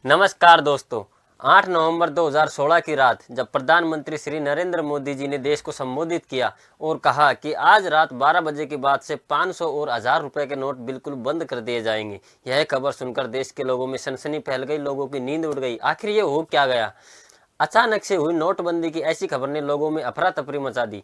नमस्कार दोस्तों। 8 नवंबर 2016 की रात जब प्रधानमंत्री श्री नरेंद्र मोदी जी ने देश को संबोधित किया और कहा कि आज रात 12 बजे के बाद से 500 और 1000 रुपए के नोट बिल्कुल बंद कर दिए जाएंगे, यह खबर सुनकर देश के लोगों में सनसनी फैल गई। लोगों की नींद उड़ गई। आखिर ये हो क्या गया? अचानक से हुई नोटबंदी की ऐसी खबर ने लोगों में अफरा तफरी मचा दी।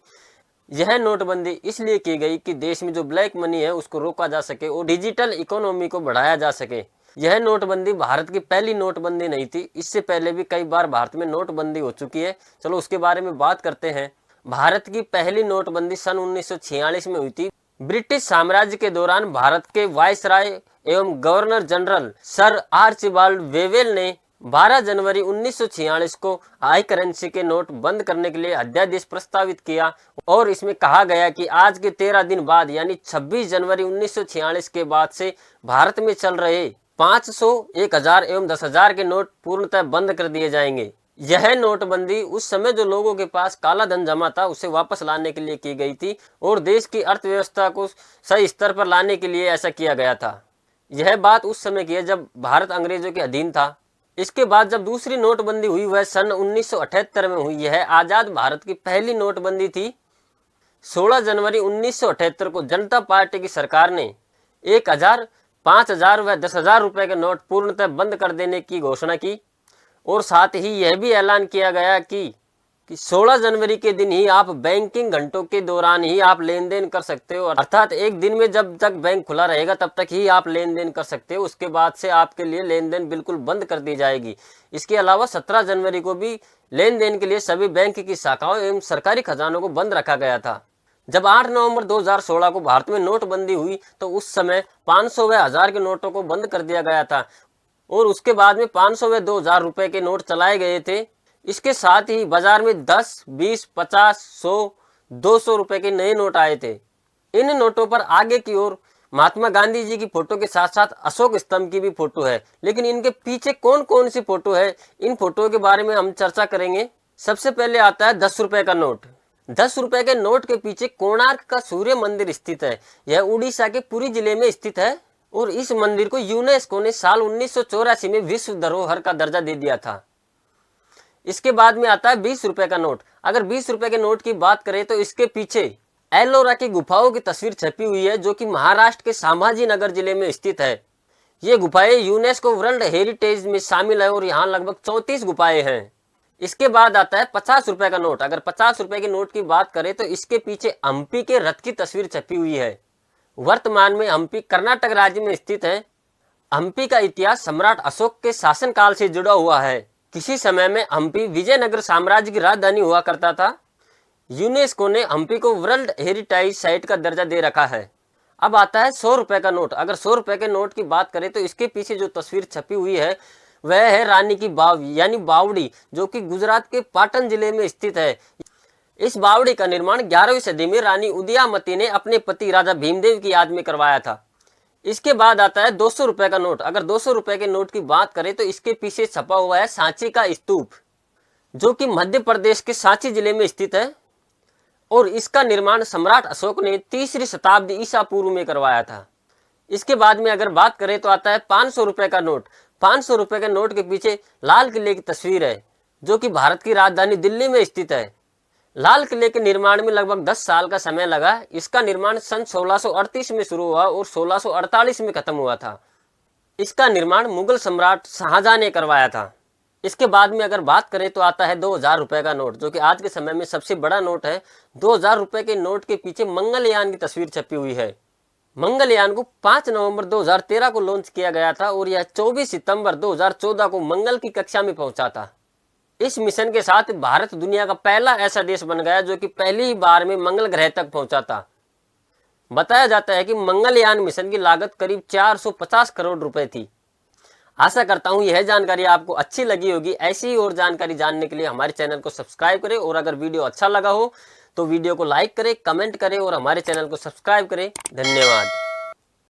यह नोटबंदी इसलिए की गई कि देश में जो ब्लैक मनी है उसको रोका जा सके और डिजिटल इकोनॉमी को बढ़ाया जा सके। यह नोटबंदी भारत की पहली नोटबंदी नहीं थी। इससे पहले भी कई बार भारत में नोटबंदी हो चुकी है। चलो उसके बारे में बात करते हैं। भारत की पहली नोटबंदी सन 1946 में हुई थी। ब्रिटिश साम्राज्य के दौरान भारत के वायसराय एवं governor general sir Archibald Wavell ने 12 जनवरी 1946 को हाई करेंसी के नोट बंद करने के लिए अध्यादेश प्रस्तावित किया और इसमें कहा गया कि आज के 13 दिन बाद यानी 26 जनवरी 1946 के बाद से भारत में चल रहे 500, 1000 एवं 10,000 के नोट पूर्णतः बंद कर दिए जाएंगे। यह नोटबंदी उस समय जो लोगों के पास काला धन जमा था उसे वापस लाने के लिए की गई थी और देश की अर्थव्यवस्था को सही स्तर पर लाने के लिए ऐसा किया गया था। यह बात उस समय की है जब भारत अंग्रेजों के अधीन था। इसके बाद जब दूसरी नोटबंदी हुई वह सन 1978 में हुई। यह आजाद भारत की पहली नोटबंदी थी। 16 जनवरी 1978 को जनता पार्टी की सरकार ने 1000, 5000 व 10,000 रुपए के नोट पूर्णतः बंद कर देने की घोषणा की और साथ ही यह भी ऐलान किया गया कि 16 जनवरी के दिन ही आप बैंकिंग घंटों के दौरान ही आप लेन देन कर सकते हो, अर्थात एक दिन में जब तक बैंक खुला रहेगा तब तक ही आप लेन देन कर सकते हो। उसके बाद से आपके लिए लेन देन बिल्कुल बंद कर दी जाएगी। इसके अलावा 17 जनवरी को भी लेन देन के लिए सभी बैंक की शाखाओं एवं सरकारी खजानों को बंद रखा गया था। जब 8 नवंबर 2016 को भारत में नोटबंदी हुई तो उस समय 500 व 1000 के नोटों को बंद कर दिया गया था और उसके बाद में 500 व 2000 रुपए के नोट चलाए गए थे। इसके साथ ही बाजार में 10, 20, 50, 100, 200 रुपए के नए नोट आए थे। इन नोटों पर आगे की ओर महात्मा गांधी जी की फोटो के साथ साथ अशोक स्तंभ की भी फोटो है, लेकिन इनके पीछे कौन कौन सी फोटो है, इन फोटो के बारे में हम चर्चा करेंगे। सबसे पहले आता है 10 रुपए का नोट। 10 रुपए के नोट के पीछे कोणार्क का सूर्य मंदिर स्थित है। यह उड़ीसा के पुरी जिले में स्थित है और इस मंदिर को यूनेस्को ने साल 1984 में विश्व धरोहर का दर्जा दे दिया था। इसके बाद में आता है 20 रुपए का नोट। अगर 20 रुपए के नोट की बात करें तो इसके पीछे एलोरा की गुफाओं की तस्वीर छपी हुई है जो कि महाराष्ट्र के संभाजी नगर जिले में स्थित है। ये गुफाएं यूनेस्को वर्ल्ड हेरिटेज में शामिल है और यहाँ लगभग 34 गुफाएं हैं। इसके बाद आता है 50 रुपए का नोट। अगर 50 रुपए के नोट की बात करें तो इसके पीछे हम्पी के रथ की तस्वीर छपी हुई है। वर्तमान में हम्पी कर्नाटक राज्य में स्थित है। हम्पी का इतिहास सम्राट अशोक के शासनकाल से जुड़ा हुआ है। किसी समय में हम्पी विजयनगर साम्राज्य की राजधानी हुआ करता था। यूनेस्को ने हम्पी को वर्ल्ड हेरिटेज साइट का दर्जा दे रखा है। अब आता है 100 रुपए का नोट। अगर 100 रुपए के नोट की बात करें तो इसके पीछे जो तस्वीर छपी हुई है वह है रानी की बाव यानी बावड़ी, जो कि गुजरात के पाटन जिले में स्थित है। इस बावड़ी का निर्माण 11वीं सदी में रानी उदयामती ने अपने पति राजा भीमदेव की याद में करवाया था। इसके बाद आता है 200 रुपए का नोट। अगर 200 रुपए के नोट की बात करें तो इसके पीछे छपा हुआ है सांची का स्तूप, जो कि मध्य प्रदेश के सांची जिले में स्थित है और इसका निर्माण सम्राट अशोक ने 3री शताब्दी ईसा पूर्व में करवाया था। इसके बाद में अगर बात करें तो आता है 500 रुपए का नोट। 500 रुपए के नोट के पीछे लाल किले की तस्वीर है जो कि भारत की राजधानी दिल्ली में स्थित है। लाल किले के निर्माण में लगभग 10 साल का समय लगा। इसका निर्माण सन 1638 में शुरू हुआ और 1648 में खत्म हुआ था। इसका निर्माण मुगल सम्राट शाहजहां ने करवाया था। इसके बाद में अगर बात करें तो आता है 2000 रुपए का नोट, जो कि आज के समय में सबसे बड़ा नोट है। 2000 रुपए के नोट के पीछे मंगलयान की तस्वीर छपी हुई है। मंगलयान को 5 नवंबर 2013 को लॉन्च किया गया था और यह 24 सितंबर 2014 को मंगल की कक्षा में पहुंचा था। इस मिशन के साथ भारत दुनिया का पहला ऐसा देश बन गया जो कि पहली ही बार में मंगल ग्रह तक पहुंचा था। बताया जाता है कि मंगलयान मिशन की लागत करीब 450 करोड़ रुपए थी। आशा करता हूं यह जानकारी आपको अच्छी लगी होगी। ऐसी ही और जानकारी जानने के लिए हमारे चैनल को सब्सक्राइब करें और अगर वीडियो अच्छा लगा हो तो वीडियो को लाइक करें, कमेंट करें और हमारे चैनल को सब्सक्राइब करें। धन्यवाद।